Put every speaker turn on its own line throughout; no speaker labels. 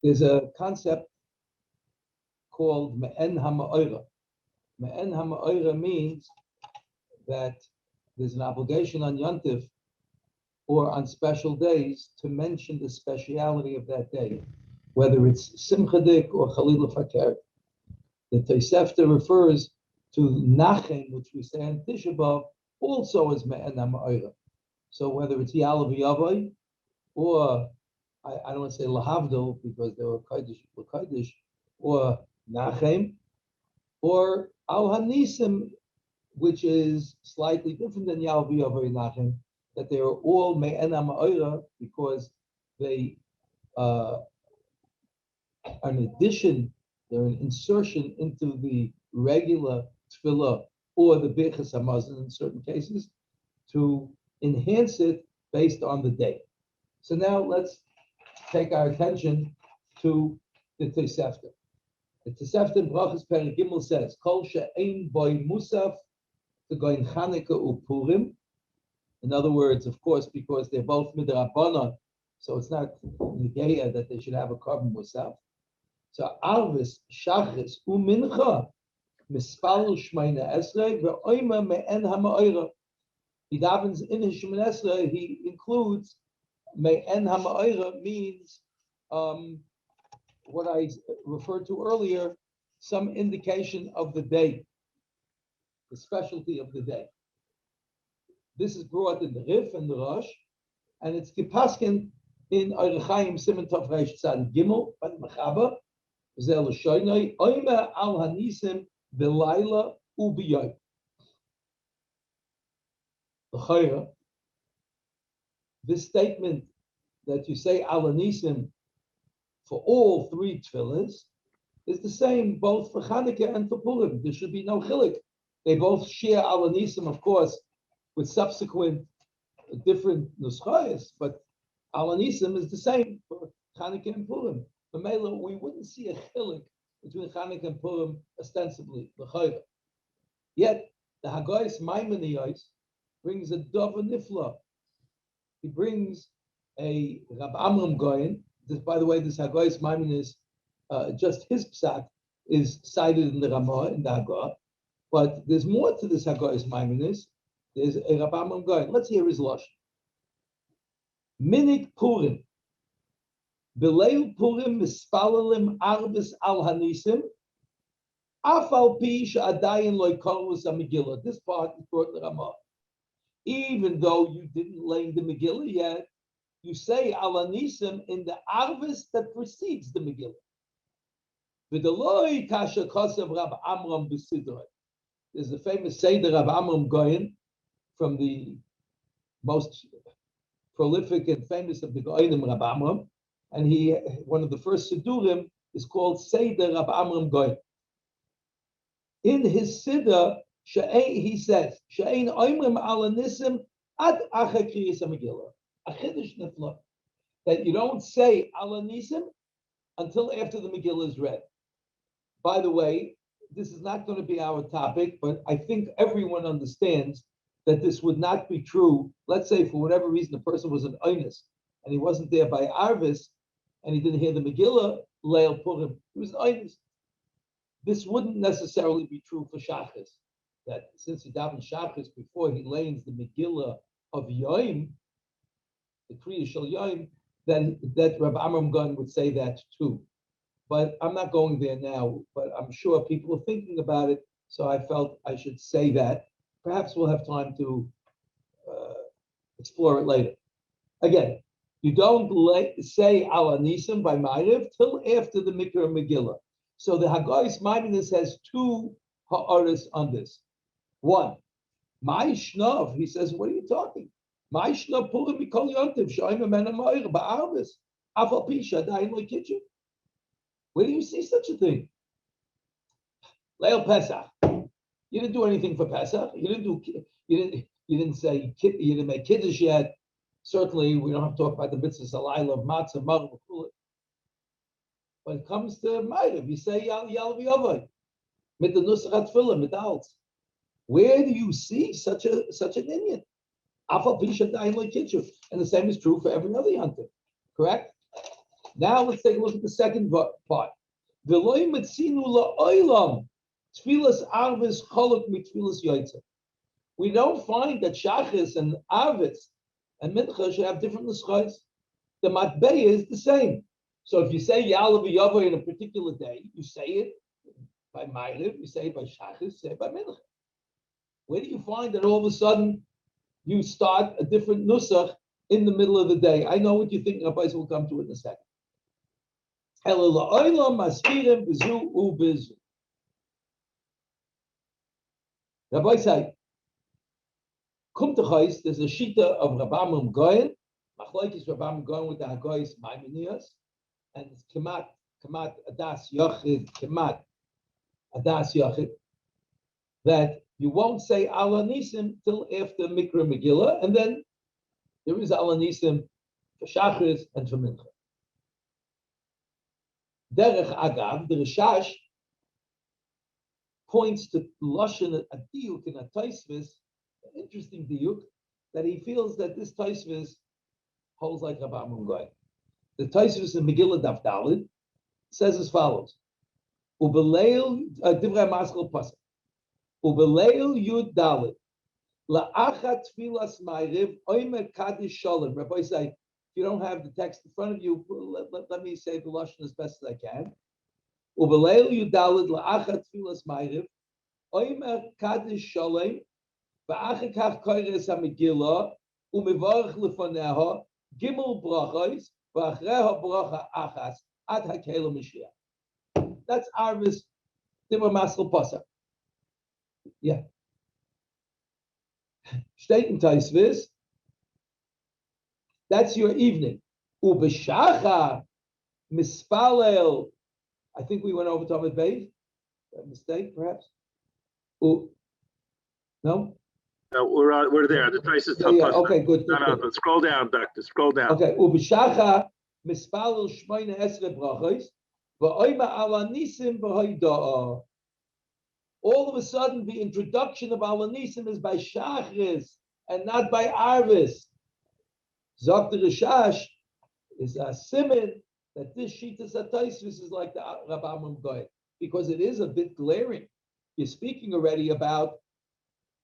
There's a concept called Me'en HaMa'ora. Me'en HaMa'ora means that there's an obligation on Yontif or on special days to mention the speciality of that day, whether it's Simchadik or Chalila Fakir. The Tosefta refers to Nachem, which we say on Tisha B'Av, also as Me'en HaMa'ora. So whether it's Yalav Yavai or I don't want to say Lahavdil because they were Kodesh, or Nachem, or Al Hanisim, which is slightly different than Yalav Yavai Nachem, that they are all Me'en HaMa'ora because they are an addition, they're an insertion into the regular tefillah or the Birchas Hamazon in certain cases to enhance it based on the day. So now let's take our attention to the Tosefta. The Tosefta in Brachas Perek Gimel says, Kol she'ein boi musaf to go in Chanukah u Purim. In other words, of course, because they're both midrabanan, so it's not negaya that they should have a carbon musaf. So Arvis, Shachris, u Mincha, Mispal Shmeina Esrei, ve'oima me'en ha'ma'ora. He davens in his Shemon Esrei, he includes Me'en HaMa'ora means what I referred to earlier, some indication of the day, the specialty of the day. This is brought in the Rif and the Rosh, and it's gepasken in Orach Chaim Siman Tov Reish Tzad Gimel by the Mechaba, Zel Shoynoi Oimer Al Hanisim B'Layla U'B'Yom. L'chayra, this statement that you say Al Hanisim for all three tefillahs is the same both for Chanukah and for Purim. There should be no chilik. They both share Al Hanisim, of course, with subsequent different nuschayos, but Al Hanisim is the same for Chanukah and Purim. For Mela, we wouldn't see a chilik between Chanukah and Purim ostensibly, l'chayra. Yet the Haggais Maimoniyos brings a Dova Nifla. He brings a Rab Amram Goyen. This, by the way, this Haggais Maimonides, just his psak is cited in the Ramah in the Haggah, but there's more to this Haggais Maimonides. There's a Rab Amram Goyen. Let's hear his lashon. Minik Purim, Beleil Purim mispalalim arvis al hanisim, afal pi she'adayin loy korvus ha-Megillah. This part is brought in the Ramah. Even though you didn't lay the Megillah yet, you say Al Hanisim in the Arvis that precedes the Megillah. V'deloi kasha kosev Rab Amram b'sidroi. There's the famous Seder Rab Amram Goyen from the most prolific and famous of the Goyenim, Rab Amram, and one of the first Sidurim is called Seder Rab Amram Goyen. In his Siddur, he says, "She'ein oimrim al hanisim ad acher kriyas ha-Megillah." A chiddush nifla that you don't say al hanisim until after the Megillah is read. By the way, this is not going to be our topic, but I think everyone understands that this would not be true. Let's say for whatever reason the person was an oinus and he wasn't there by Arvis and he didn't hear the Megillah Leil Purim. He was an oinus. This wouldn't necessarily be true for Shachris. That since he davened Shachris before he lays the Megillah of Yoim, the Kriya Shel Yoim, then that Rabbi Amram Gun would say that too. But I'm not going there now, but I'm sure people are thinking about it, so I felt I should say that. Perhaps we'll have time to explore it later. Again, you don't say Al Hanisim by Ma'ariv till after the Mikra Megillah. So the Haggais Maimonides has two ha'aris on this. One, my shnov, he says, what are you talking? My shnov purim mikol yontiv shoyim emena ma'ir ba'arvis afal pisha dayin lo'kitchu. Where do you see such a thing? Leil Pesach. You didn't do anything for Pesach. You didn't say you didn't make kiddush yet. Certainly, we don't have to talk about the mitzvahs halayla of matzah, marv, when it comes to Ma'ariv, you say Yal V'Yavai, mit the Nusach HaTfilah, mit Alts. Where do you see such an Indian? Afal Pisha Dayin Lo'Kitchu. And the same is true for every other hunter, correct? Now let's take a look at the second part. V'loi metzinu la'olam tfilas arvis cholok mitfilas yoytzer. We don't find that shachis and arvis and mincha should have different nuschos. The matbei is the same. So if you say Ya'alav Yavo in a particular day, you say it by Ma'ariv, you say it by Shachis, you say it by Mincha. Where do you find that all of a sudden you start a different nusach in the middle of the day? I know what you think, Rabbi, will come to it in a second. Rabbi say, Kum Techais, there's a shita of Rabam Goyen, Machlokes Rabam Goyen with the Hagoyis Maimonias, and it's Kemat Adas Yochid, Kemat Adas Yochid, that you won't say Al Nisim till after Mikra Megillah, and then there is Al Nisim for Shachris and for Mincha. Derech Agav, the Rishash points to Lashon a diuk in a Taisvis, an interesting diuk, that he feels that this Taisvis holds like Rabbi Amram Goy. The Taisvis in Megillah Daf Dalid says as follows: Ubeleil Divrei Maskal Pasuk, Ubeleil Yud Dalid La'achat Tfilas Ma'ariv Oimer Kaddish Shalom. Rabbi say, if you don't have the text in front of you, let me say the lashon as best as I can. Ubeleil Yud Dalid La'achat Tfilas Ma'ariv Oimer Kaddish Shalom Va'achar Kach Koires HaMegillah Umevarach Lefaneha Gimel Brachos V'achreha Bracha Achas Ad HaKelo Mashiach. That's Arvis Divrei Maskal Pasuk. Yeah. Steht in Taisvis, that's your evening. Ubeshacha mispalel. I think we went over Talmud Beis. A mistake, perhaps. No.
No, we're there. The Taisvis.
Yeah. Okay, good.
No, scroll down, Doctor. Scroll down.
Okay. Ubeshacha mispalel shmoina esrei brachos va'oima ala nisim b'hoida'a. All of a sudden, the introduction of Al Nisim is by Shachris and not by Arvis. Zok the Rishash is a siman that this Shitas HaTaisvis is like the Rabbi Amram Goy, because it is a bit glaring. You're speaking already about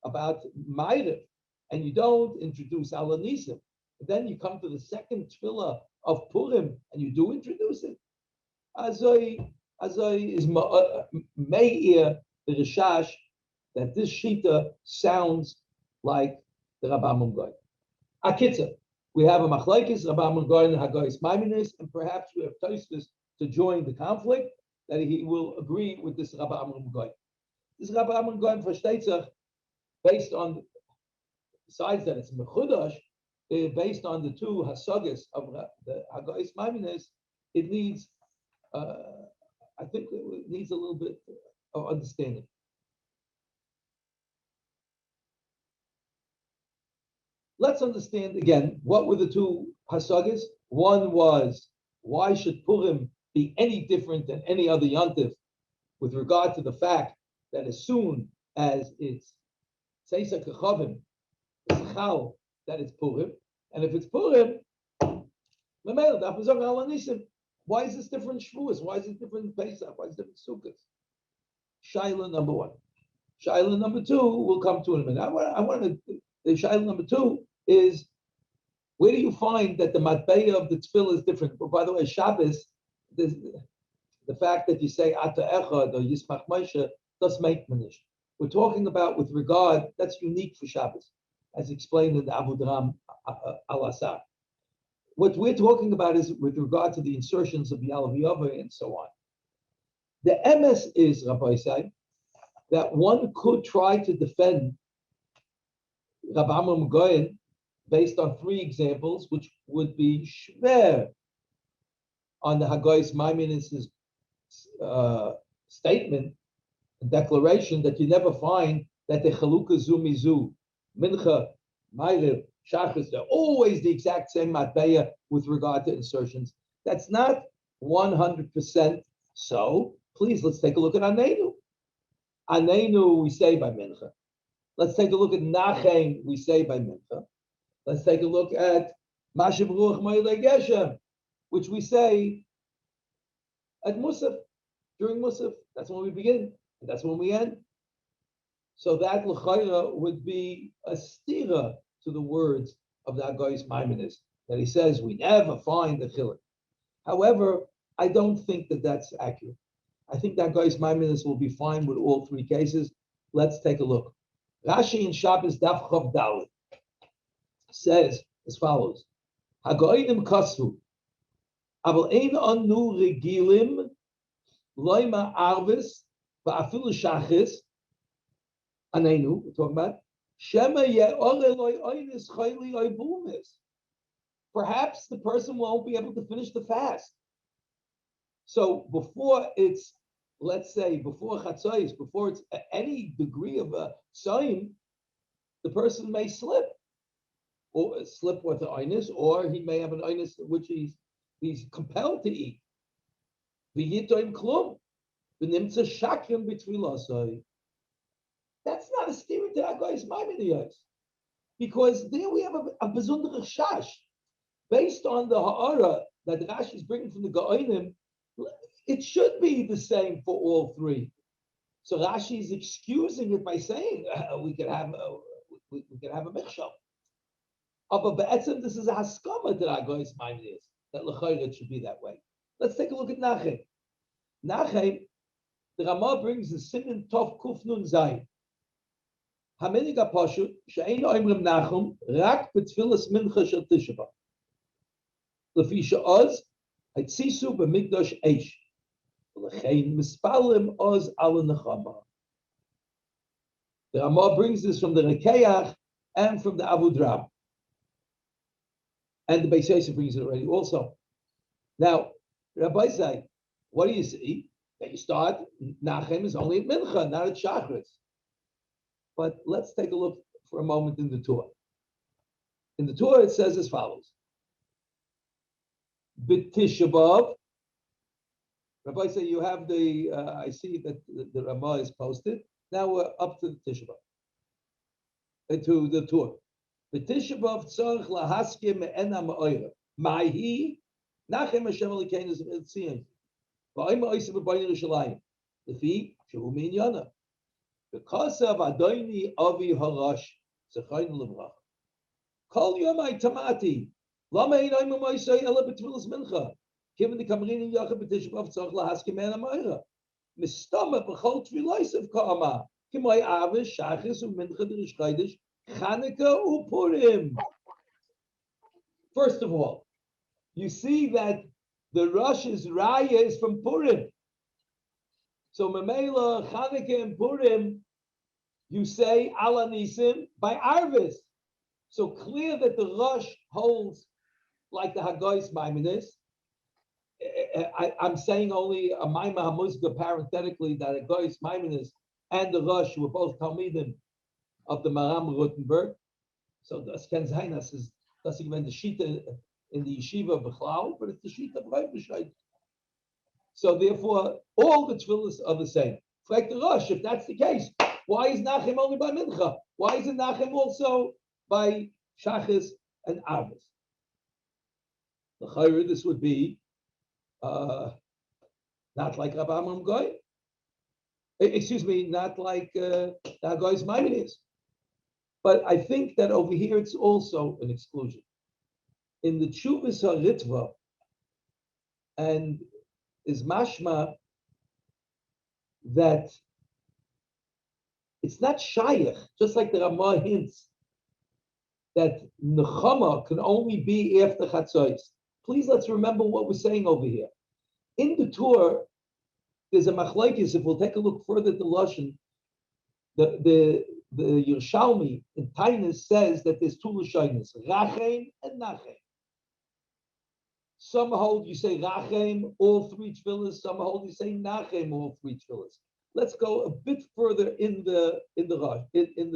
Ma'ariv, and you don't introduce Al Nisim. But then you come to the second tefillah of Purim, and you do introduce it. Azoi is Meir the Rishash that this Shita sounds like the Rabbi Amram Goy. Akitza, we have a Machlokes, Rabbi Amram Goy and Hagoyis Maimonides, and perhaps we have Tosfos to join the conflict, that he will agree with this Rabbi Amram Goy. This Rabbi Amram Goy versteht sich based on, besides that it's Mechudash, based on the two Hasagas of the Hagoyis Maimonides, it needs, I think it needs a little bit of understanding. Let's understand again, what were the two hasagas? One was, why should Purim be any different than any other yontif with regard to the fact that as soon as it's Seisa Kechavim, it's Chal, that it's Purim, and if it's Purim, why is this different Shavuos? Why is it different Pesach? Why is it different Sukkot? Shaila number one. Shaila number two, we'll come to in a minute. The Shaila number two is, where do you find that the matbeya of the tefillah is different? But by the way, Shabbos, the fact that you say Ata Echad or Yismach Moshe does make manish. We're talking about with regard, that's unique for Shabbos, as explained in the Abu Dharam al-Asad. What we're talking about is with regard to the insertions of the Ya'alav Yavo and so on. The MS is, Rabbi say, that one could try to defend Rabbi Amram Goyen based on three examples, which would be shver on the Hagoyis Maimonides' statement, declaration that you never find that the Chalukah Zumizu, Mincha, Ma'ariv, Shachris, they're always the exact same matbeya with regard to insertions. That's not 100% so. Please, let's take a look at Anenu. Anenu, we say by Mincha. Let's take a look at Nachem, we say by Mincha. Let's take a look at Mashav Ruach Moilei Geshem, which we say at Musaf, during Musaf. That's when we begin, and that's when we end. So that l'chayra would be a stira to the words of the Hagoyis Maimonides, that he says we never find the chiluk. However, I don't think that that's accurate. I think that Hagoyis Maimonides will be fine with all three cases. Let's take a look. Rashi in Shabbos Daf Chav Dalet says as follows: Hagoyim kasvu, aval ein anu regilim loima arvis va'afilu shachis. Anenu, we're talking about Shema ye'oreloi oinis chayli oibumis. Perhaps the person won't be able to finish the fast. So before it's, let's say, before chatzos, before it's any degree of a tzayim, the person may slip, or slip with the oinis, or he may have an oinis which he's compelled to eat. V'yitoim klum, v'nimtza shakrim b'tfilasai. That's not a steer to Hagoyis Maimonides, because there we have a besondere chash based on the ha'ara that Rashi is bringing from the Gaonim. It should be the same for all three. So Rashi is excusing it by saying we could have a mechshel. But be'etzem, this is a haskama to Hagoyis Maimonides that l'chayra should be that way. Let's take a look at Nachem. Nachem, the Ramah brings the Siman Tov Kuf Nun Zayin. Haminig HaPashut she'eino oimrim Nachum rak b'tfilas mincha shel Tisha B'Av. Lefi she'oz haitzisu b'mikdash eish. V'lechein mispalim oz ala nechama. The Ramah brings this from the Rekeach and from the Abu Drab. And the Beis Yosef brings it already also. Now, Rabbi say, what do you see? That you start, Nachem is only at Mincha, not at Shachris. But let's take a look for a moment in the Torah. In the Torah, it says as follows: B'Tisha B'Av. Rabbi say you have the. I see that the Ramah is posted. Now we're up to the Tisha B'Av, to the Torah. B'Tisha B'Av tzarich lahaskim me'ena ma'oira. Ma'hi Nachem Hashem Elokeinu Z'Tzion. V'ayim ha'oisa b'Bayin Yerushalayim. Lefi shehu mi'nyana. Because of Adoni Avi Harash, Zechayin Levrach. Kol Yomai Tamati. Lama Ein Oimim Oisai Ela B'Tfilas Mincha. Given the Kamrin Yachad B'Tisha B'Av Tzarich Lahaskim En Amayra. Mistama B'Chol Tfilosav Ka'ama. Kimay Avish Shachis U'Mincha D'Rish Chaydish Chanukah U'Purim. First of all, you see that the Rosh's Raya is from Purim. So Memela, Chanukah, and Purim, you say Ala Nisim by Arvis. So clear that the Rosh holds like the Hagoyis Maimonides. I'm saying only a Maimah HaMuzga parenthetically that Hagoyis Maimonides and the Rosh were both Talmidim of the Maram Rutenberg. So das can sein, das even the Shita in the Yeshiva B'chlau, but it's the Shita of Rav B'Shai. So therefore, all the tefillas are the same. Like the Rosh, if that's the case, why is Nachem only by Mincha? Why isn't Nachem also by Shachis and Arvis? The Chayr, this would be not like Rabbi Amram Goy. Excuse me, not like the Hagoyis Maimonides. But I think that over here it's also an exclusion. In the Tshuvas HaRitva, and is mashma that it's not shayach, just like the Ramah hints that nechama can only be after chatzos. Please let's remember what we're saying over here. In the Torah, there's a machlokes. If we'll take a look further at the Lashon, the Yerushalmi in Tainus says that there's two lashonos, rachem and nachem. Some hold you say rachem, all three tefillas. Some hold you say nachem, all three tefillas. Let's go a bit further in the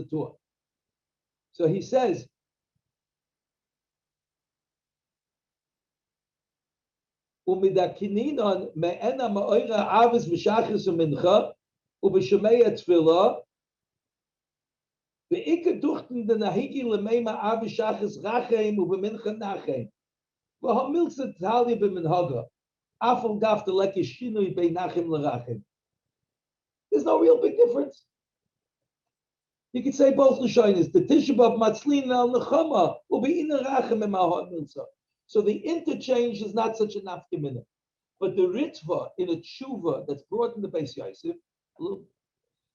Torah. So he says, "Umidakininon me'ena ma'oira avis v'shachis u'mincha u'b'shemei tefillah ve'ikar duchten den ahigi l'meima avis shachis rachem u'b'mincha nachem v'hamilsa talia b'minhaga Afal gaf the leki shinui beinachim lerachim. There's no real big difference. You could say both Lashonis. The Tisha B'Av Matzlin al Nechama will be in Rachem and Mahot Milsa. So the interchange is not such a nafkamina. But the Ritva in a tshuva that's brought in the Beis Yosef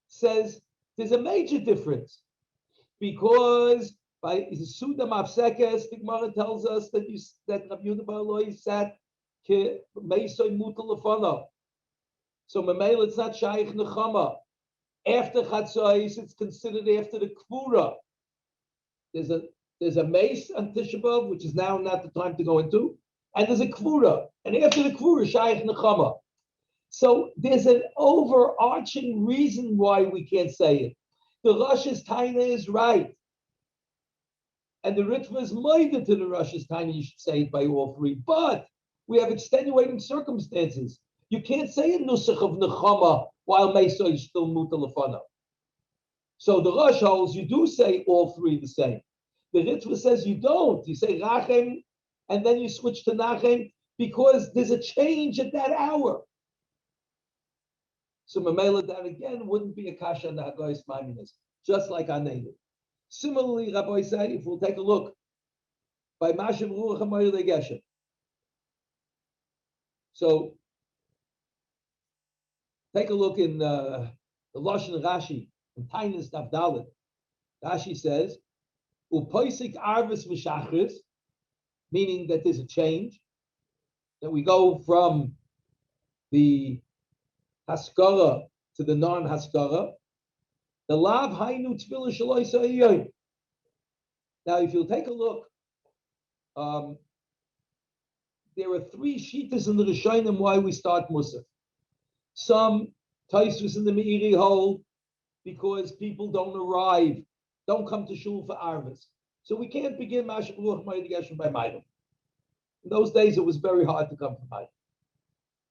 says there's a major difference because by Suda Mafsekes, the Gemara tells us that Rabbi Yehuda Bar Eloi sat ke Meisoy Mutal Lefanav. So Mamela, it's not Shaykh Nechama. After Chatzos, it's considered after the Kvura. There's a mace on Tisha B'Av, which is now not the time to go into, and there's a Kvura. And after the Kvura, Shaykh Nechama. So there's an overarching reason why we can't say it. The Rosh's Taina is right. And the Ritva is moided to the Rosh's Taina, you should say it by all three. But we have extenuating circumstances. You can't say a Nusach of Nechama while Mesa is still Mutalafana. So the Rosh holds you do say all three the same. The Ritva says you don't. You say Rachem, and then you switch to Nachem because there's a change at that hour. So Mamela, that again wouldn't be a kasha on the Hagoyis Maiminis, just like Anenu. Similarly, Rabbi say, if we'll take a look by Mashav Ruach HaMayil Geshem. So take a look in the Lashon Rashi, in Tainis Navdalit. Rashi says, Upoisik Arvis V'Shachris, meaning that there's a change, that we go from the Haskara to the non-Haskara. The Lav Hainu Tfilah Shaloi Sa'iyoi. Now, if you'll take a look, there are three shittas in the Rishonim why we start Musaf. Some Taisus in the Meiri hold because people don't arrive, don't come to shul for Arvis. So we can't begin Mashav Ruach Ma'id Geshem by Maidim. In those days, it was very hard to come for Maidim.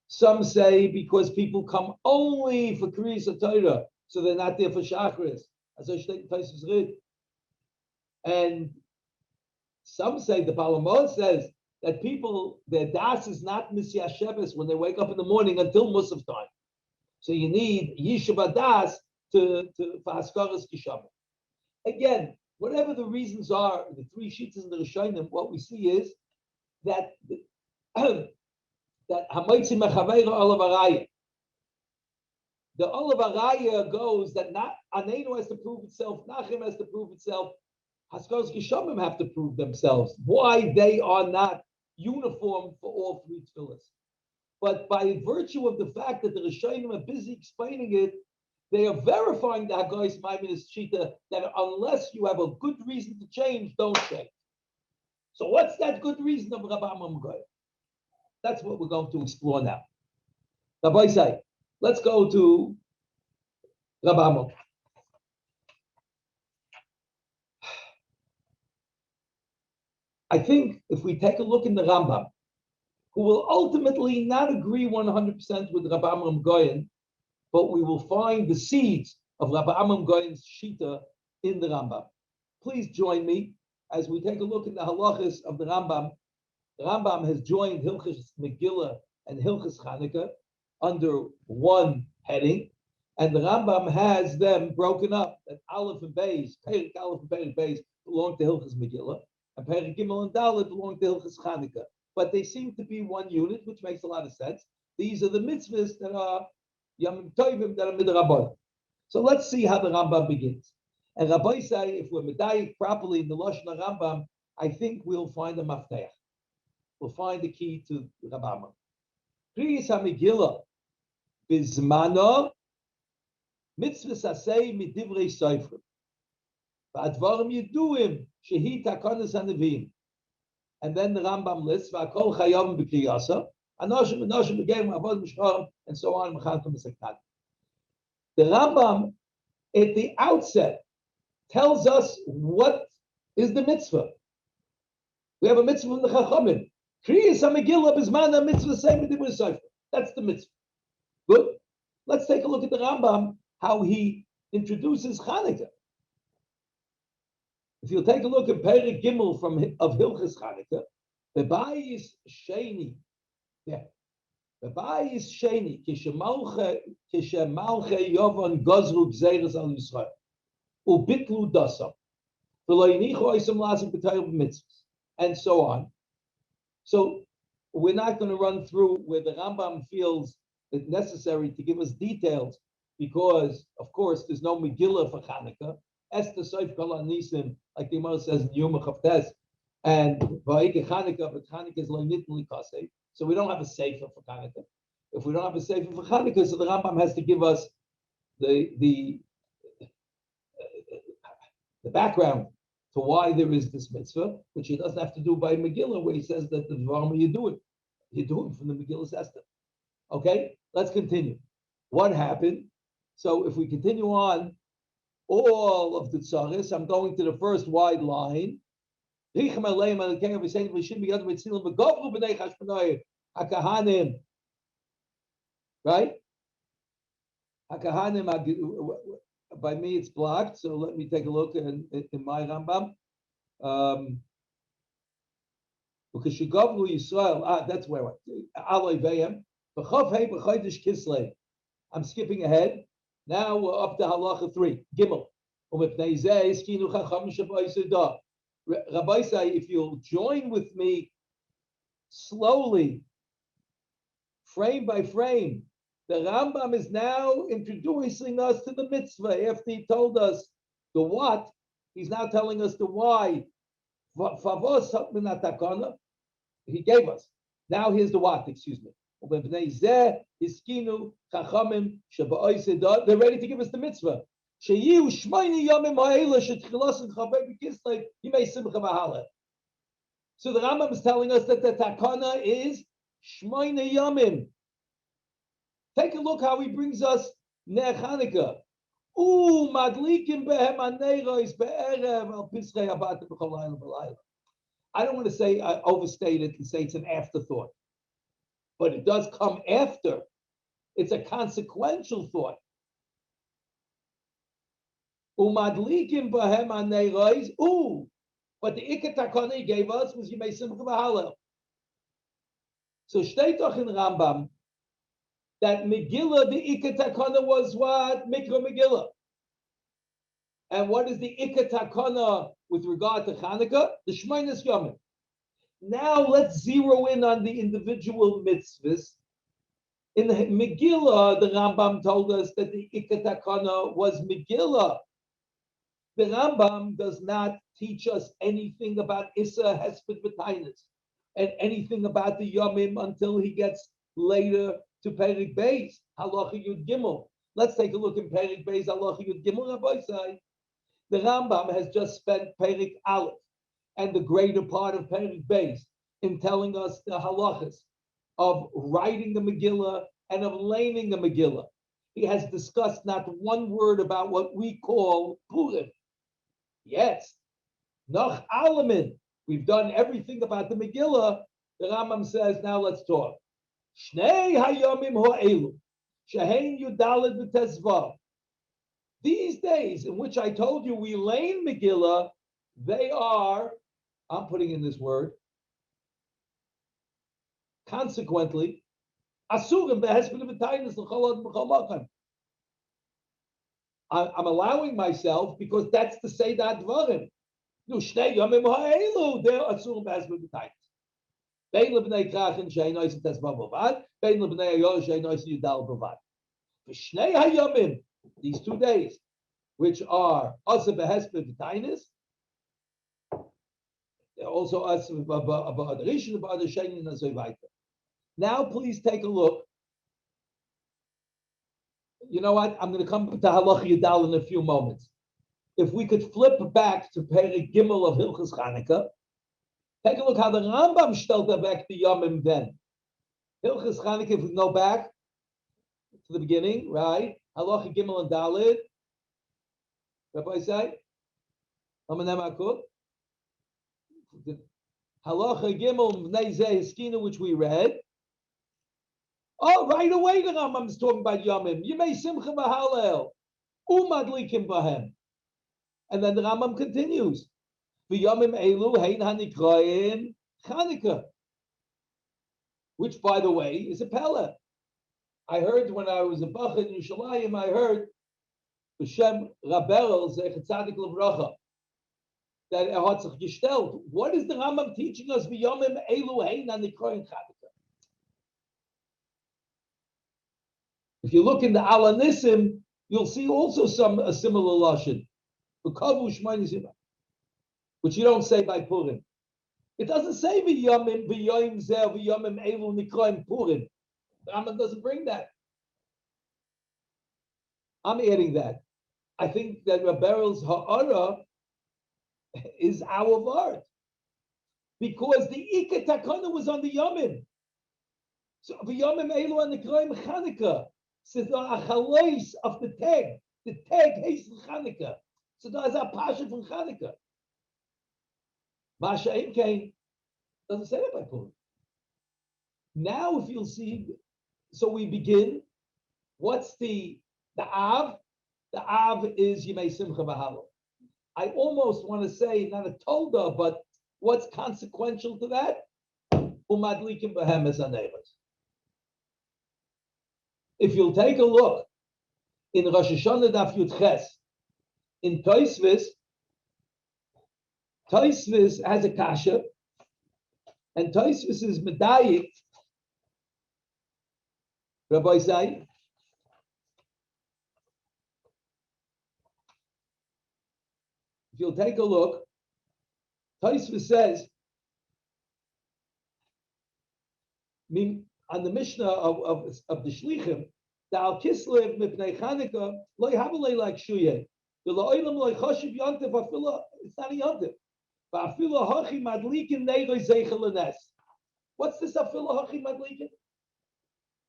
Some say because people come only for Kriyas HaTorah, so they're not there for Shachris. As I state in Taisus Rid. And some say, the Palamod says, that people, their das is not Misyah Sheves when they wake up in the morning until Musaf time. So you need Yishuv Das for Haskaras Kishamah. Again, whatever the reasons are, the three sheets in the Rishonim, what we see is that that Hamaitzi Mechaveira Olav Araya. The Olav Araya goes that not Anenu has to prove itself, Nachem has to prove itself, Haskaras Kishamim have to prove themselves. Why they are not uniform for all three tefillahs. But by virtue of the fact that the Rishonim are busy explaining it, they are verifying the Hagoyis Maiminis Shita that unless you have a good reason to change, don't change. So what's that good reason of Rabbi Amram Goy? That's what we're going to explore now. Rabbi say, let's go to Rabbi Amram. I think if we take a look in the Rambam, who will ultimately not agree 100% with Rabbi Amram Goyen, but we will find the seeds of Rabbi Amram Goyen's Shita in the Rambam. Please join me as we take a look at the halachas of the Rambam. The Rambam has joined Hilchos Megillah and Hilchos Chanukah under one heading, and the Rambam has them broken up. That Aleph and Beis, Perek Aleph and Perek Beis belong to Hilchos Megillah, and Perek Gimel and Dalet belong to Hilchos Chanukah. But they seem to be one unit, which makes a lot of sense. These are the mitzvahs that are Yamim Tovim, that are midrabanan. So let's see how the Rambam begins. And Rabbi say, if we're medayik properly in the Lashon Rambam, I think we'll find a mafteach. We'll find the key to the Rambam. Kriyas HaMegillah bizmano mitzvahs asay midivrei soifrim. V'advarim yiduim shehi takonas hanevim. And then the Rambam lists v'akol chayavim b'kriyasa, anoshim b'gem avod mishchor, and so on. The Rambam at the outset tells us what is the mitzvah. We have a mitzvah from the Chachamim. Kriyas HaMegillah b'zman mitzvah same midivrei sofer. That's the mitzvah. Good. Let's take a look at the Rambam, how he introduces Chanukah. If you'll take a look at Perek Gimel of Hilchos Chanukah, the Bayis Sheni, yeah, Bebayis sheni kishemalche yovon gozru gzeiras al Yisrael ubitlu dasam and so on. So we're not going to run through where the Rambam feels it necessary to give us details because, of course, there's no Megillah for Hanukkah. Esther Soif Kol HaNisim, like the Gemara says in Yom Chavtes, and Va'ike Hanukkah, but Hanukkah is lo nitli kasei. So we don't have a sefer for Hanukkah. If we don't have a sefer for Hanukkah, so the Rambam has to give us the background to why there is this mitzvah, which he doesn't have to do by Megillah, where he says that the Dvarim you do it from the Megillah's Esther. Okay, let's continue. What happened? So if we continue on, all of the tzaris, I'm going to the first wide line. Right? By me it's blocked, so let me take a look in my Rambam. Because Shigavlu Yisrael, that's where I'm skipping ahead. Now we're up to halacha 3, Gimel. Rabbi say, if you'll join with me slowly, frame by frame, the Rambam is now introducing us to the mitzvah. After he told us the what, he's now telling us the why. He gave us. Now here's the what, excuse me. They're ready to give us the mitzvah. So the Rambam is telling us that the takana is Shmoyne Yomim. Take a look how he brings us Ner Chanukah. I don't want to say I overstate it and say it's an afterthought, but it does come after. It's a consequential thought. But the Ikar Takana he gave us was Yimei Simcha V'Halel. So steht doch in Rambam that Megillah, the Ikar Takana was what? Mikra Megillah. And what is the Ikar Takana with regard to Chanukah? The Shmoynes Yomim. Now let's zero in on the individual mitzvahs. In the Megillah, the Rambam told us that the Ikar Takana was Megillah. The Rambam does not teach us anything about Issa, Hesped, V'Tainis, and anything about the Yomim until he gets later to Perik Beis, Halacha Yud Gimel. Let's take a look in Perik Beis, Halacha Yud Gimel, Rabbi Say. The Rambam has just spent Perik Aleph and the greater part of Perik Beis in telling us the halachas of writing the Megillah and of laning the Megillah. He has discussed not one word about what we call Purim. Yes, Noch Alamin. We've done everything about the Megillah. The Rambam says, now let's talk. Shnei hayomim ha'elu, shehein yudalet v'tezvav. These days in which I told you we lane Megillah, they are, I'm putting in this word, consequently, asurim behesped v'tainis l'cholad b'chol makom. I'm allowing myself because that's the Seidat Dvarim. No, Shnei Yomim Ha'elu, they're asurim behesped v'tainis. Bein lebnei krachin she'enois v'tezvav b'vad, bein lebnei ayor she'enois yudal b'vad. V'shnei hayomim, these 2 days, which are Asa behesped v'tainis, they're also Asa b'ad rishon b'ad sheni and so weiter. Now, please take a look. You know what? I'm going to come to Halacha Yudal in a few moments. If we could flip back to Perek Gimel of Hilchos Chanukah, take a look how the Rambam stellt back the Yomim then. Hilchos Chanukah, if we go back to the beginning, right? Halacha Gimel and Dalid. Rabbi say, Halacha Gimel Bnei Zeh Hiskina, which we read. Oh, right away the Rambam is talking about Yomim. Yimei Simcha V'Halel. Umadlikim Bahem. And then the Rambam continues. V'Yomim Elu Hein Hanikrayin Chanukah. which, by the way, is a pella. I heard when I was a Bach in Yerushalayim, I heard B'Shem Rabel Zechet Tzadik L'Bracha that hat sich gestellt. What is the Rambam teaching us? V'yomim elu hein anikroin Chanukah. If you look in the Al-Nisim, you'll see also a similar lashon, which you don't say by Purim. It doesn't say v'yomim zeh v'yomim elu nikroin Purim. The Rambam doesn't bring that. I'm adding that. I think that Rabel's ha'ara is our word, because the Ika Takana was on the Yomim. So v'yomim elu nikroin Chanukah. So the achalais of the tag hates Chanukah. So there's a passion from Chanukah. Masha Imkain doesn't say that by Purim. Now, if you'll see, so we begin. What's the Av? The Av is Yimei Simcha V'Halal. I almost want to say not a tolda, but what's consequential to that? Umadlikim b'hem es haneiros. If you'll take a look in Rosh Hashanah Daf Yud Ches, in Tosfos has a kasha, and Tosfos is medayik. Rabbi Zay, if you'll take a look, Tosfos says on the Mishnah of the Shlichim, the Al Kislev Mipnei Chanukah lo yahavalei like Shuyeh. The Lo'ilam lo ychoshev Yontif afilo. It's not a Yontif. But afilo hachi madlikin neigoi zeichel lenes. What's this afilo hachi madlikin?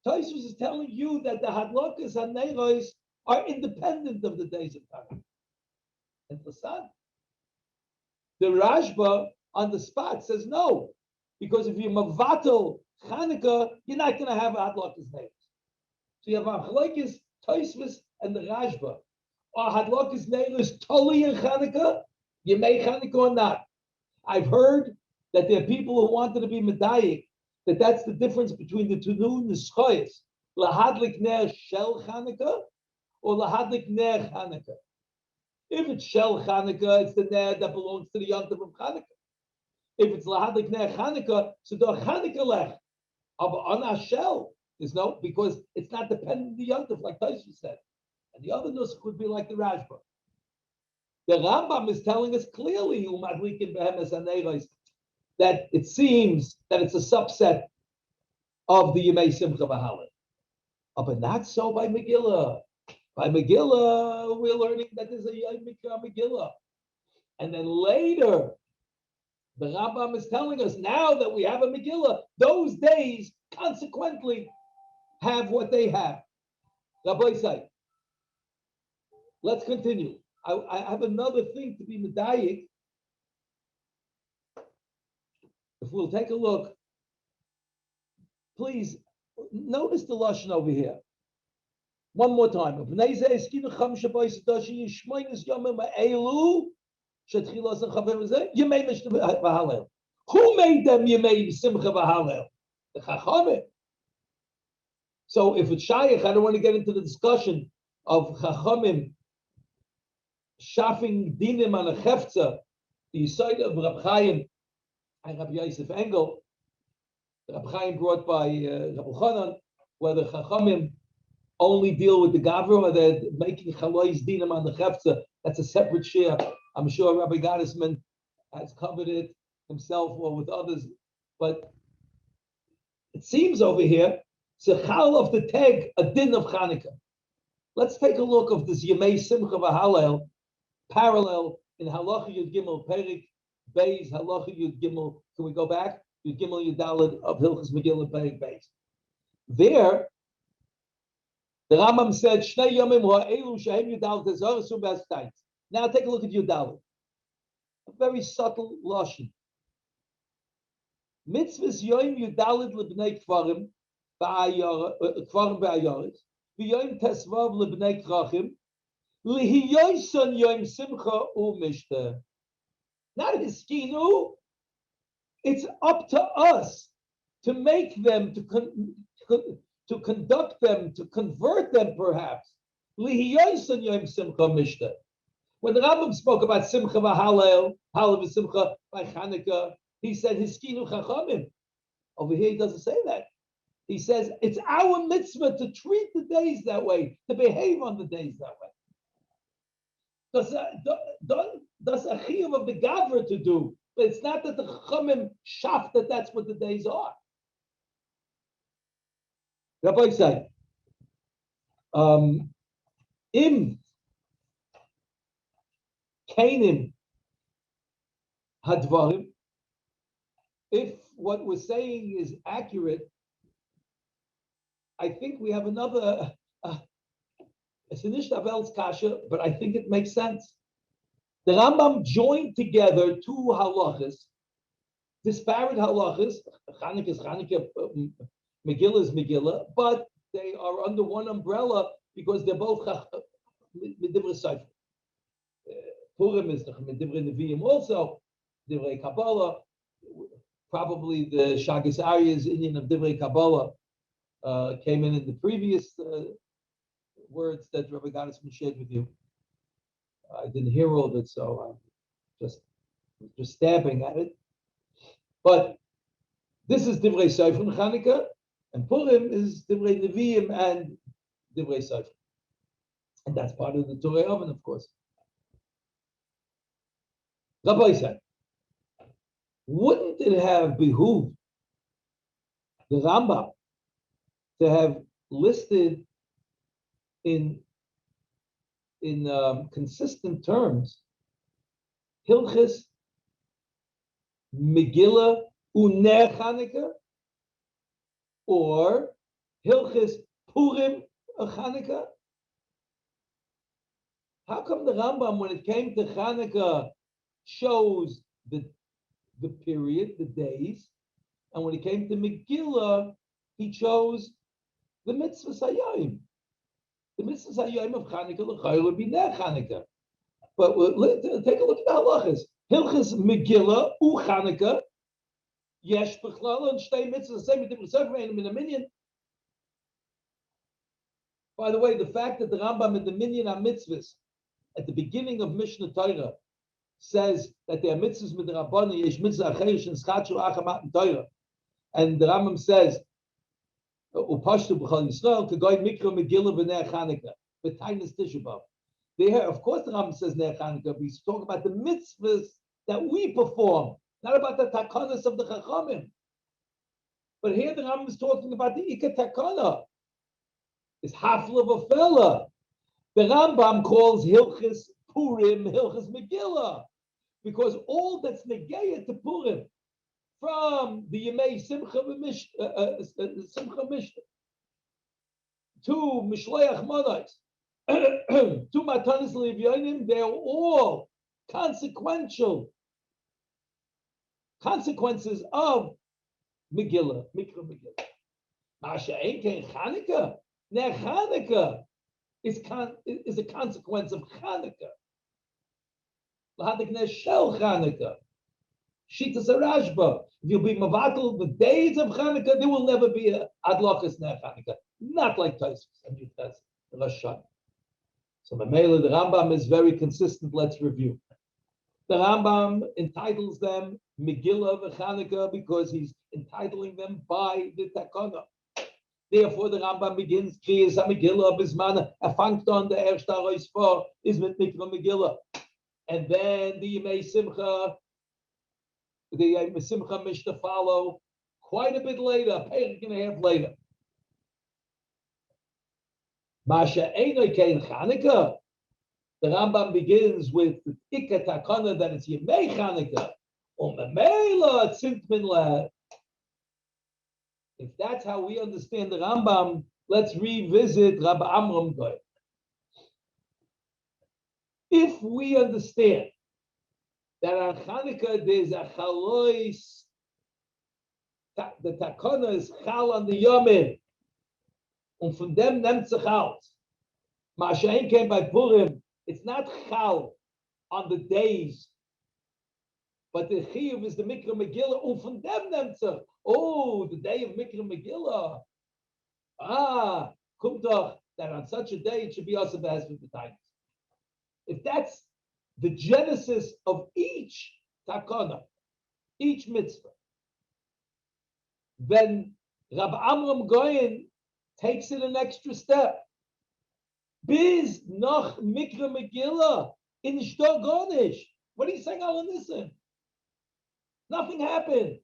Tosfos is telling you that the hadlokas and neiros are independent of the days of time. And Fasad, the Rashba on the spot says no, because if you're mavatal Chanukah, you're not going to have hadlokas neiros. So you have Machlokes, Tosfos, and the Rashba. Or hadlokas neiros totally in Chanukah, you make Chanukah or not. I've heard that there are people who wanted to be medayik, that's the difference between the Tunu and the Schoyes. Lahadlik ner shel Chanukah or lahadlik ner Chanukah. If it's shel Chanukah, it's the ner that belongs to the Yontif of Chanukah. If it's lahadlik ner Chanukah, so the Chanukah lech. But on our shell, there's no, because it's not dependent on the Yontif, like Tosfos said. And the other nusach would be like the Rashba. The Rambam is telling us clearly that it seems that it's a subset of the Yemei Simcha V'Halal. But not so by Megillah. By Megillah, we're learning that there's a Yom Mikra Megillah. And then later, the Rambam is telling us now that we have a Megillah, those days consequently have what they have. Rabbi say, let's continue. I have another thing to be medayik. If we'll take a look, please notice the lashon over here. One more time. Who made them Yemei Simcha V'Halel? The Chachamim. So if it's Shaykh, I don't want to get into the discussion of Chachamim shafing dinim on a chefza, the side of Rab Chaim and Rabbi Yosef Engel. Rab Chaim brought by Rabbi Chanan, whether Chachamim only deal with the Gavra or they're making chalois dinim on the chefza. That's a separate share. I'm sure Rabbi Gottesman has covered it himself or with others. But it seems over here, Sechal of the Teg, a din of Chanukah. Let's take a look of this Yemei Simcha V'Halel parallel in Halacha Yud Gimel Perik Beis Halacha Yud Gimel. Can we go back? Yud Gimel Yud Daled of Hilchos Megillah Perik Beis. There, the Rambam said, Shnei Yomim Ha'elu Shehem Yud Daled Tezor Sum B'Astayt. Now take a look at Yud Daled. A very subtle lashon. Mitzvahs Yom Yud Daled L'Bnei Kfarim Kfarim B'Ayaris V'Yom Tesvav L'Bnei Krachim Lihiyoson Yom Simcha Umishta. Not Hiskinu. It's up to us to make them, to conduct them, to convert them perhaps. When the Rambam spoke about Simcha v'Hallel, Hallel v'Simcha by Chanukah, he said Hiskinu Chachamim. Over here he doesn't say that. He says it's our mitzvah to treat the days that way, to behave on the days that way. That's a chiyuv of the Gavra to do, but it's not that the Chachamim shaft that that's what the days are. Rabbi said, Im Kainim Hadvarim, if what we're saying is accurate, I think we have another, it's an Ishtavel's kasha, but I think it makes sense. The Rambam joined together two halachas, disparate halachas. Chanukah is Chanukah, Megillah is Megillah, but they are under one umbrella because they're both Divrei Sefer. Purim is Divrei Nevi'im also, Divrei Kabbalah. Probably the Shagas Aryeh's Indian of Divrei Kabbalah came in the previous words that Rabbi Gottesman shared with you. I didn't hear all of it, so I'm just stabbing at it. But this is Divrei Sefer and Chanukah, and Purim is Divrei Nevi'im and Divrei Sefer. And that's part of the Torah oven, of course. Rabbi said, wouldn't it have behooved the Rambam to have listed in consistent terms Hilchos, Megillah, Uner Chanukah, or Hilchos Purim Chanukah? How come the Rambam, when it came to Chanukah, chose the period, the days, and when it came to Megillah, he chose the mitzvah Hayom? The mitzvah Hayom of Chanukah l'chayil would be ner Chanukah. But take a look at the halachas. Hilchos Megillah u Chanukah yesh b'chlal and shtei mitzvah same with the sefer and in a minyan. By the way, the fact that the Rambam in the minyan are mitzvahs at the beginning of Mishnah Torah says that there are mitzvahs with the Rabbani yesh mitzvah acheres and schachu achamat Torah, and the Rambam says upashtu b'chal Yisrael kagoy mikra Megillah v'ner Chanukah b'tainis Tisha B'av. There, of course, the Rambam says ner Chanukah, but he's talking about the mitzvahs that we perform, not about the takanas of the Chachamim. But here the Rambam is talking about the Ikar Takana. It's Hafla V'Fela. The Rambam calls Hilchos Purim Hilchos Megillah because all that's negayah to Purim, from the Yemei Simcha Mishnah to Mishloach Manos to Matanis Levyonim, they're all consequences of Megillah, Mikra Megillah. Masha Ein Chanukah, Ner Chanukah is a consequence of Chanukah. Lahadik Ner Shel Chanukah. Shitas Rashba. If you'll be mavatal the days of Chanukah, there will never be a adlokas Ner Chanukah. Not like Tosfos and Yutas Rosh Hashanah. So Mamela, the Rambam is very consistent. Let's review. The Rambam entitles them Megillah v'Chanukah because he's entitling them by the Takana. Therefore, the Rambam begins Kriyas HaMegillah Bismana. Fangt on the erste Aros for is with Mikra Megillah, and then the Yemei Simcha, the Yemei Simcha Mishnah follow quite a bit later, a page and a half later. Masha Einoi Kein Chanukah. The Rambam begins with the Ikar Takana that it's Yemei Chanukah. Umemela Tzint Min Leh. If that's how we understand the Rambam, let's revisit Rabbi Amram Goy. If we understand that on Chanukah there's a chalois, the Takana is chal on the Yomim, and from them nimmt sich out. Ma'ashayin came by Purim, it's not chal on the days, but the chiyuv is the Mikra Megillah, and from them nimmt sich. oh, the day of Mikra Megillah. Kommt doch that on such a day it should be also behest with the times. If that's the genesis of each takana, each mitzvah, then Rab Amram Goyen takes it an extra step. Biz noch Mikra Megillah in Shtor Gonish. What are you saying, Al Nisim? Nothing happened.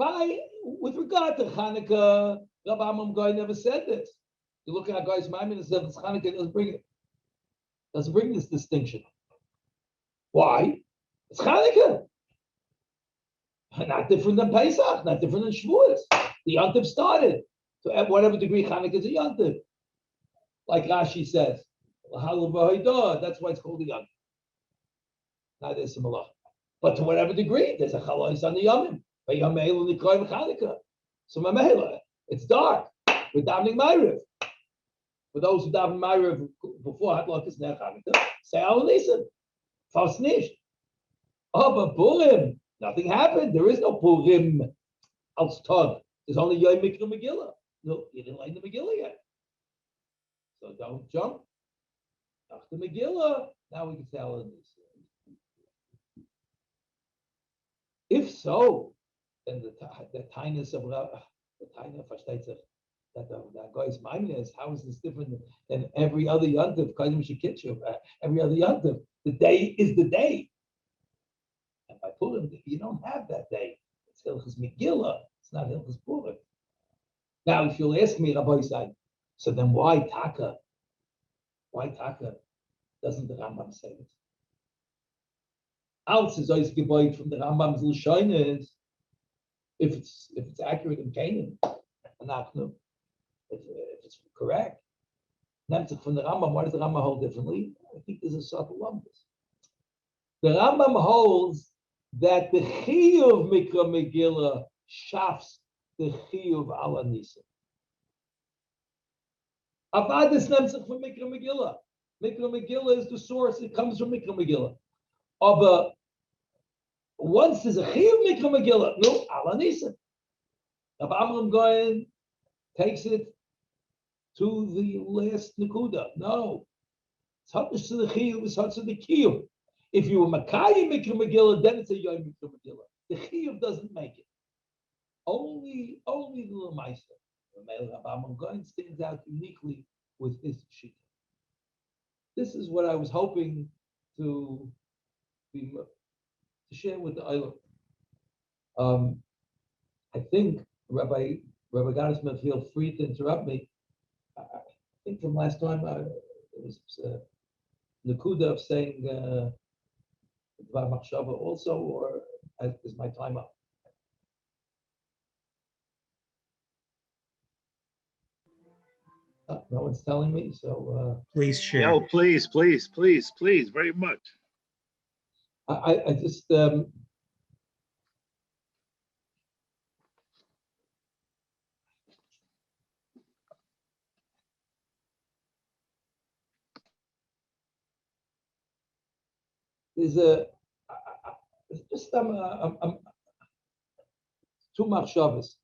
With regard to Hanukkah, Rab Amram Goyen never said this. You look at guys, Maimon says Hanukkah doesn't bring this distinction. Why? It's Hanukkah. Not different than Pesach, not different than Shavuos. The Yontif started. So at whatever degree Hanukkah is a Yontif. Like Rashi says, that's why it's called a Yontif. Now there's some malach. But to whatever degree, there's a Chalais on the Yomim. So Mamela, it's dark. We're davening Ma'ariv. For those who daven Ma'ariv before Hadlakas Ner Hanukkah, say Al Nisim. Fast nicht. Oh, but Purim, nothing happened. There is no Purim als Tod. There's only Yom Mikra Megillah. No, you didn't like the Megillah yet. So don't jump. After Megillah, now we can say Al Nisim. If so, then the tinus of the tinus versteht sich that the guy's mind is, how is this different than every other yontif? Every other yontif, the day is the day. And by Purim, you don't have that day. It's Hilchos Megillah. It's not Hilchos Purim. Now, if you'll ask me, Rabbi Zayim, so then why Taka? Why Taka doesn't the Rambam say it? Als is always gebeut from the Rambam's Lushonis, if it's accurate in Canaan, if it's correct. Nemtzich from the Rambam, why does the Rambam hold differently? I think there's a subtle lumpus. The Rambam holds that the Chiyuv Mikra Megillah shafts the Chiyuv Ala Nisim. Avad is Nemtzich from Mikra Megillah. Mikra Megillah is the source, it comes from Mikra Megillah. But once there's a Chiyuv Mikra Megillah, no, Ala Nisim. Rabbi Amram Goyen takes it to the last Nakuda. No. It's Hatash to the Chiyuv, it's Hatash to the Kiyuv. If you were Makai Mikra Megillah, then it's a Yom Mikra Megillah. The Chiyuv doesn't make it. Only the Lamaisa. Rabbi Amram Goyen stands out uniquely with his Shita. This is what I was hoping to share with the Eilam. I think Rabbi Gottesman, feel free to interrupt me. I think from last time it was Nakuda of saying Dvar Machshava also, or is my time up? No one's telling me, so
please share.
No, please, very much.
I just there's just two machshavas.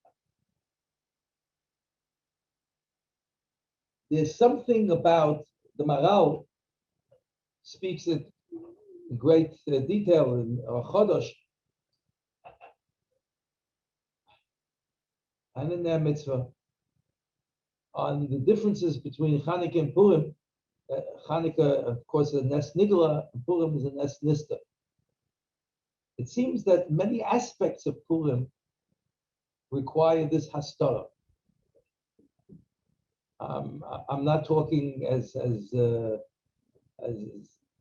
There's something about the Maral speaks it in great detail in Chodosh and in their mitzvah on the differences between Chanukah and Purim. Chanukah, of course, is a Nes Nigla, and Purim is a Nes Nista. It seems that many aspects of Purim require this hastara. I'm not talking as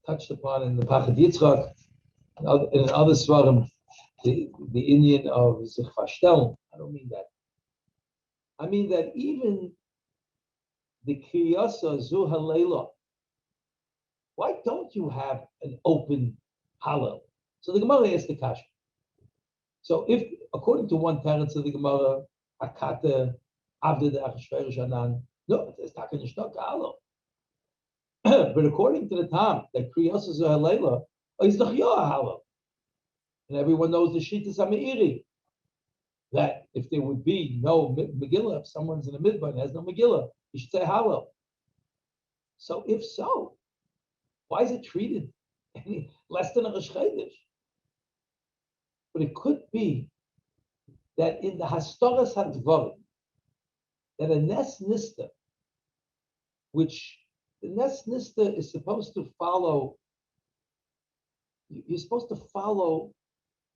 touched upon in the Pachad Yitzchak, in other svarim, the Indian of sich verstellen. I don't mean that. I mean that even the Kriyasa Zu Halela, why don't you have an open Hallel? So the Gemara asked the Kasha. So if, according to one teretz of the Gemara, Akata, Avda de Achashverosh Anan, no, it's Taka Nishtok Hallel. But according to the Tam, that Kriyasa Zu Halela is the Chiyah Hallel. And everyone knows the Shita Sameiri. that if there would be no Megillah, if someone's in a midbar and has no Megillah, you should say Hallel. So if so, why is it treated any less than a Rosh Chodesh? But it could be that in the Hastoras HaDvarim, that a Nes Nista, which the Nes Nista is supposed to follow, you're supposed to follow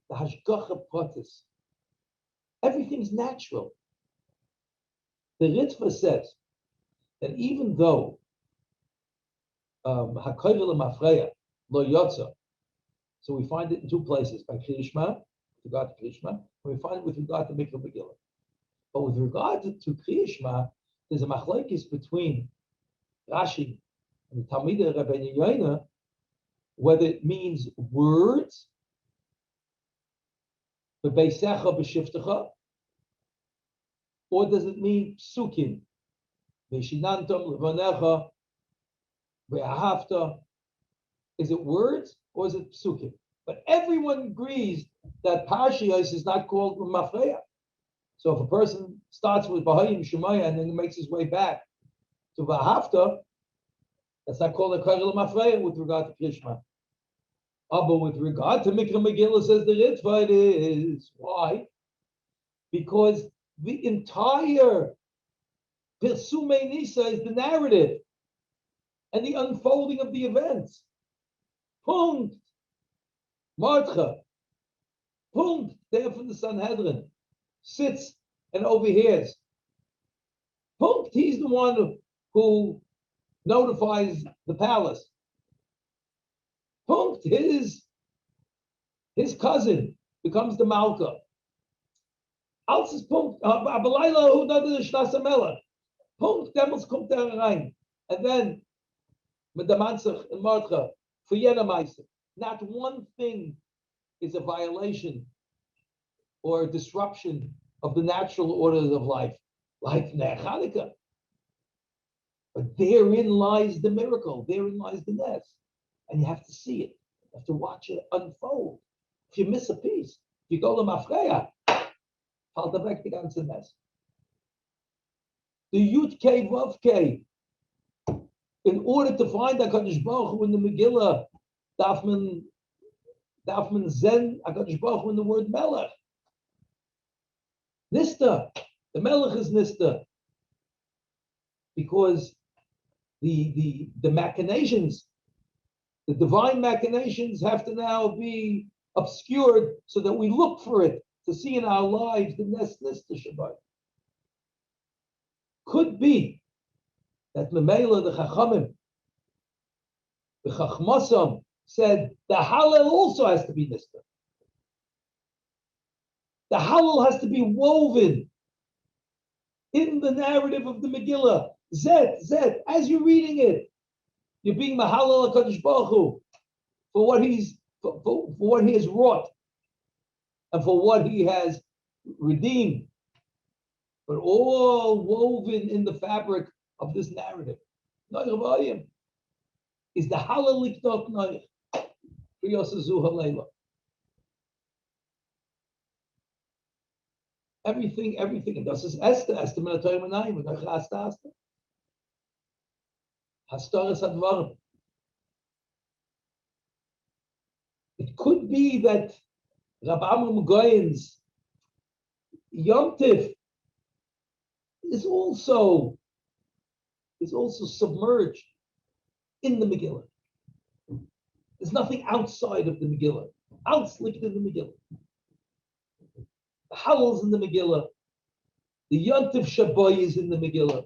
the Hashgacha Pratis. Everything's natural. The Ritva says that even though HaKoyvel Mafreya Lo Yotza, so we find it in two places, by Kriyishma, with regard to Kriyishma, and we find it with regard to Mikra Megillah. But with regard to Kriyishma, there's a machlokes between Rashi and the Talmidei Rabbeinu Yoina, whether it means words, B'beisecha b'shiftecha, or does it mean psukim? V'shinantam levanecha v'ahavta. Is it words or is it psukim? But everyone agrees that Parshios is not called Mafreya. So if a person starts with Bahayim Shemaya and then makes his way back to V'ahavta, that's not called a Koyel Mafreya with regard to Krishma. But with regard to Mikra Megillah, says the Ritva, it is. Why? Because the entire Pirsume Nisa is the narrative and the unfolding of the events. Punkt. Martcha. Punkt. There from the Sanhedrin sits and overhears. Punkt. He's the one who notifies the palace. Punkt. His cousin becomes the Malka. Als ist Punkt. Abalayla hu da de Shnasa Melech. Punkt. Demmels kommt rein. And then mit der Mansach and Martcha for Yena Meise. Not one thing is a violation or a disruption of the natural orders of life, like Ner Chanukah. But therein lies the miracle. Therein lies the Nes. And you have to see it. You have to watch it unfold. If you miss a piece, if you go to Mafreya, fällt weg die ganze Nes. The Yud Kei Vav Kei. In order to find HaKadosh Baruch Hu in the Megillah, darf man zen HaKadosh Baruch Hu in the word Melech. Nista. The Melech is Nista. Because the machinations, the divine machinations have to now be obscured so that we look for it to see in our lives the Nes Nista Shabbat. Could be that Memela, the Chachamim, the Chachmasam, said the Hallel also has to be Nista. The Hallel has to be woven in the narrative of the Megillah. Zet, as you're reading it, you're being Mahallel HaKadosh Baruch Hu for what for what he has wrought and for what he has redeemed, but all woven in the fabric of this narrative. Is the Hallel Liknot Noich Priyosazu Halela. Everything, and das ist Esther Menatoy Manayim, und Esther. Hastoras HaDvarim. It could be that Rabbi Amram Goyen's Yom Tif is also submerged in the Megillah. There's nothing outside of the Megillah. Outslicked in the Megillah. The Hallel's in the Megillah. The Yom Tif Shabbai is in the Megillah.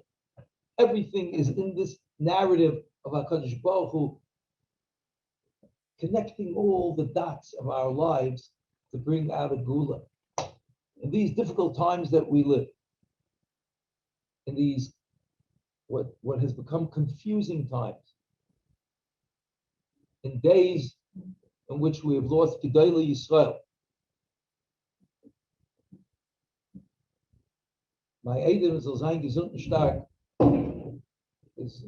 Everything is in this narrative of HaKadosh Baruch Hu, connecting all the dots of our lives to bring out a Gula. In these difficult times that we live, in these what has become confusing times, in days in which we have lost Gedolei Yisrael. My Eidim soll sein gesund und stark. Is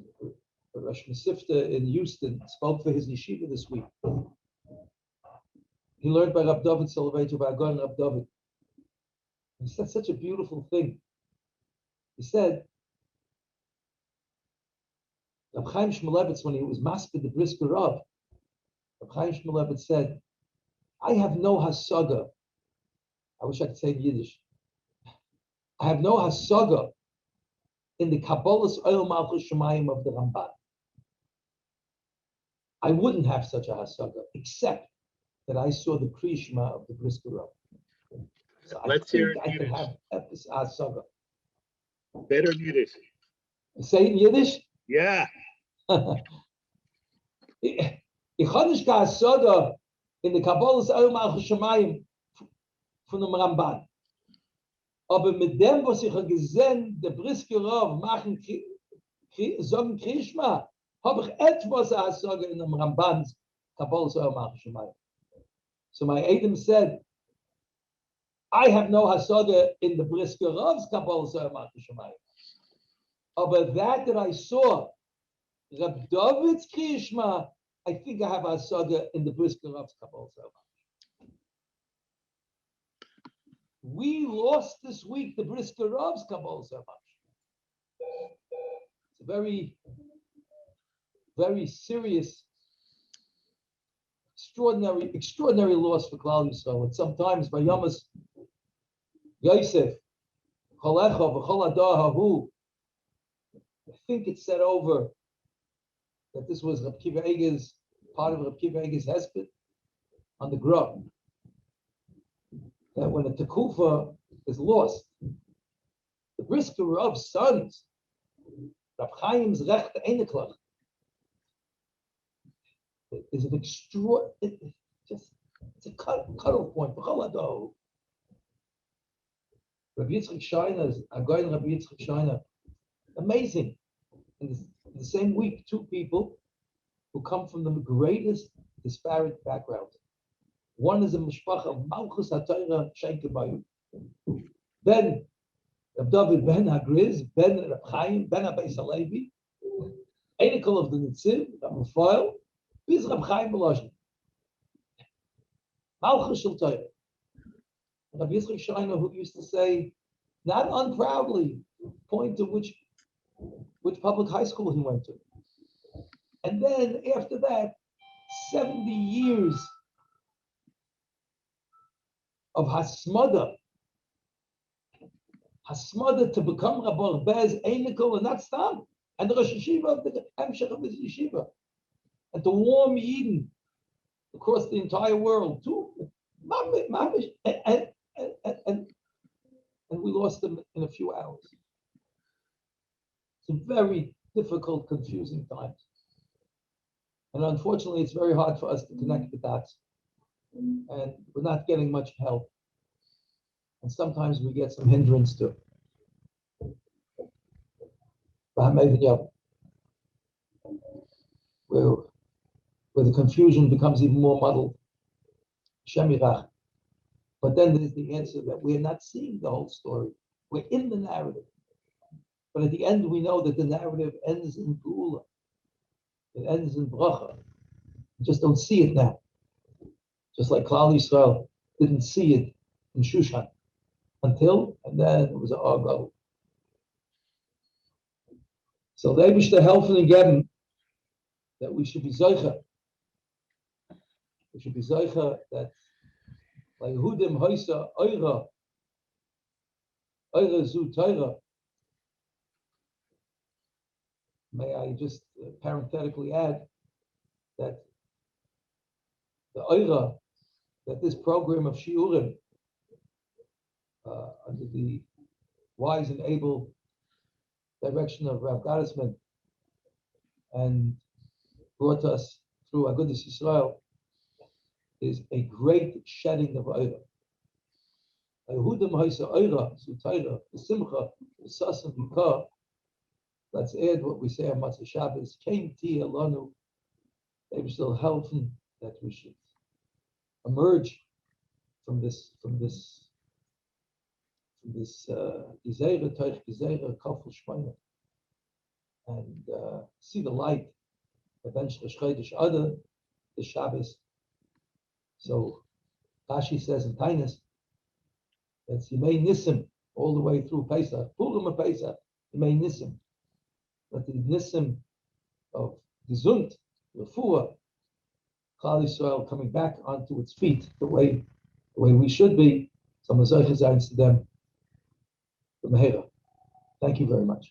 Rosh Mesifta in Houston spoke for his yeshiva this week. He learned by Rab David Soloveitcher, by Agon Rab David. He said such a beautiful thing. He said, Reb Chaim Shmulevitz, when he was master the Brisker Rav, Reb Chaim Shmulevitz said, I have no hasaga. I wish I could say in Yiddish. I have no hasaga in the Kabbalah's Oil Malchus Shemayim of the Ramban. I wouldn't have such a hasaga, except that I saw the Krishma of the Brisker Rav. So
Let's hear it in
I could
Yiddish.
have this hasaga.
Better in Yiddish.
Say it in Yiddish?
Yeah.
Ich habe nicht hasaga in the Kabbalah's Oil Malchus Shemayim von dem Ramban. Aber mit dem, was ich gesehen, der Brisker Rav machen, sagen Krishma, habe ich etwas Hasaga in dem Ramban's Kabbalah's Oil Malchus Shemayim. So my Adam said, I have no hasaga in the Brisker Rav's Kabbalah's Oil Malchus Shemayim. But that I saw, Reb David's Krishma, I think I have hasaga in the Brisker Rav's Kabbalah's Oil Malchus. We lost this week the Brisker Rav's Kabbalah's Oil Malchus. It's a very, very serious, extraordinary loss for Klal Yisrael. And sometimes by Yamas Yosef, Cholecha v'chol adah hahu, I think it's said over that this was Reb Kiva Eger's, part of Reb Kiva Eger's hesped on the grub. That when a tekufa is lost, the Brisker Rav's sons, Reb Chaim's rechte einiklach, is an it's a cutoff point. Rabbi Yitzchak Shiner, Agoyin Rabbi Yitzchak Shiner, amazing. In the same week, two people who come from the greatest disparate backgrounds. One is a mishpacha of Malchus HaTorah Shenke Bayut. Then Reb David ben Hagriz, ben Reb Chaim, ben Abeis Halevi, Einikel of the Nitzim, Reb Rafael, Biz Reb Chaim Belozhin. Malchus Shel Torah. Rabbi Yitzchak Shiner, who used to say, not unproudly, point to which public high school he went to. And then after that, 70 years of hasmada to become Rabbi Bez, Einikel, and that's done. And the Rosh Yeshiva of the Hemshech of his yeshiva. And to warm Eden across the entire world, too. And we lost them in a few hours. It's a very difficult, confusing times. And unfortunately, it's very hard for us to connect the dots. And we're not getting much help. And sometimes we get some hindrance too. Where the confusion becomes even more muddled. Shemirach. But then there's the answer that we're not seeing the whole story. We're in the narrative. But at the end, we know that the narrative ends in Geula. It ends in Bracha. We just don't see it now. Just like Klal Yisrael didn't see it in Shushan and then it was an Argo. So they wish to help and again that we should be Zoicha. We should be Zoicha that like Yehudim Hoysa Eira Zu Torah. May I just parenthetically add that the Eira, that this program of Shiurim, under the wise and able direction of Rav Gottesman, and brought us through Agudas Yisrael, is a great shedding of Eira. Yehudim Hoysa Eira Zu Torah, the Simcha, the Sas and Bikah. Let's add what we say on Matzah Shabbos. Came Tia Lanu. They were still helping that we should emerge from this Gezerah, Teich Gezerah, Kafel Shmeina, and see the light eventually Shchodesh Adar, the Shabbos. So Rashi says in Tainus That's Yemei Nisim all the way through Pesach. Purim and Pesach, Yemei Nisim. But the Nisim of Gesund, Refuah, Klal Yisrael coming back onto its feet the way we should be. So Mazaycha Zayin to them. Thank you very much.